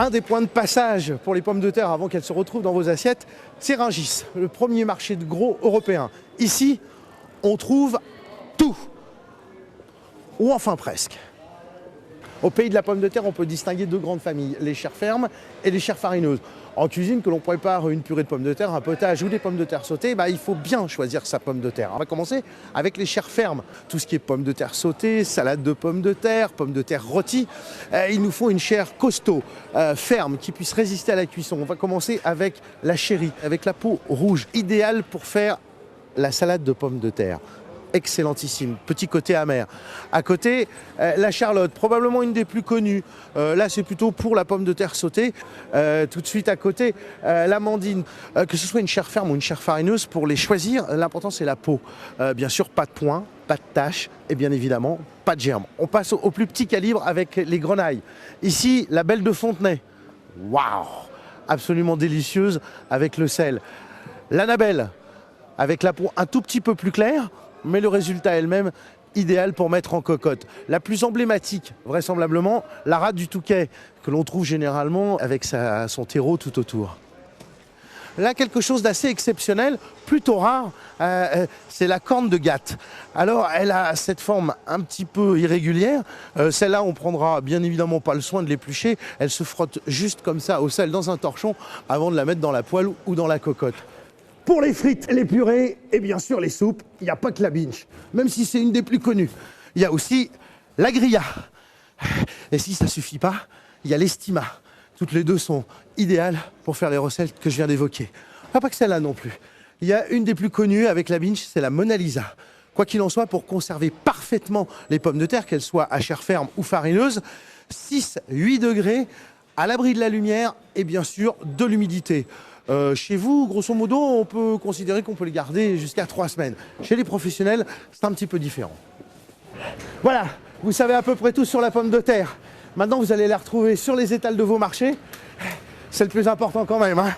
Un des points de passage pour les pommes de terre avant qu'elles se retrouvent dans vos assiettes, c'est Rungis, le premier marché de gros européen. Ici, on trouve tout, ou enfin presque. Au pays de la pomme de terre, on peut distinguer deux grandes familles, les chairs fermes et les chairs farineuses. En cuisine, que l'on prépare une purée de pommes de terre, un potage ou des pommes de terre sautées, il faut bien choisir sa pomme de terre. On va commencer avec les chairs fermes. Tout ce qui est pommes de terre sautées, salade de pommes de terre rôties. Il nous faut une chair costaud, ferme, qui puisse résister à la cuisson. On va commencer avec la chérie, avec la peau rouge, idéale pour faire la salade de pommes de terre. Excellentissime, petit côté amer. À côté, la charlotte, probablement une des plus connues. Là, c'est plutôt pour la pomme de terre sautée. Tout de suite à côté, l'amandine. Que ce soit une chair ferme ou une chair farineuse, pour les choisir, l'important c'est la peau. Bien sûr, pas de points, pas de taches et bien évidemment, pas de germes. On passe au plus petit calibre avec les grenailles. Ici, la belle de Fontenay. Waouh! Absolument délicieuse avec le sel. L'Annabelle, avec la peau un tout petit peu plus claire, mais le résultat elle-même idéal pour mettre en cocotte. La plus emblématique, vraisemblablement, la rate du Touquet, que l'on trouve généralement avec son terreau tout autour. Là, quelque chose d'assez exceptionnel, plutôt rare, c'est la corne de Gatte. Alors, elle a cette forme un petit peu irrégulière. Celle-là, on prendra bien évidemment pas le soin de l'éplucher. Elle se frotte juste comme ça au sel dans un torchon avant de la mettre dans la poêle ou dans la cocotte. Pour les frites, les purées et bien sûr les soupes, il n'y a pas que la binge, même si c'est une des plus connues. Il y a aussi la grilla. Et si ça ne suffit pas, il y a l'estima. Toutes les deux sont idéales pour faire les recettes que je viens d'évoquer. Pas que celle-là non plus. Il y a une des plus connues avec la binge, c'est la Mona Lisa. Quoi qu'il en soit, pour conserver parfaitement les pommes de terre, qu'elles soient à chair ferme ou farineuses, 6-8 degrés, à l'abri de la lumière et bien sûr de l'humidité. Chez vous, grosso modo, on peut considérer qu'on peut les garder jusqu'à 3 semaines. Chez les professionnels, c'est un petit peu différent. Voilà, vous savez à peu près tout sur la pomme de terre. Maintenant, vous allez la retrouver sur les étals de vos marchés. C'est le plus important quand même, hein.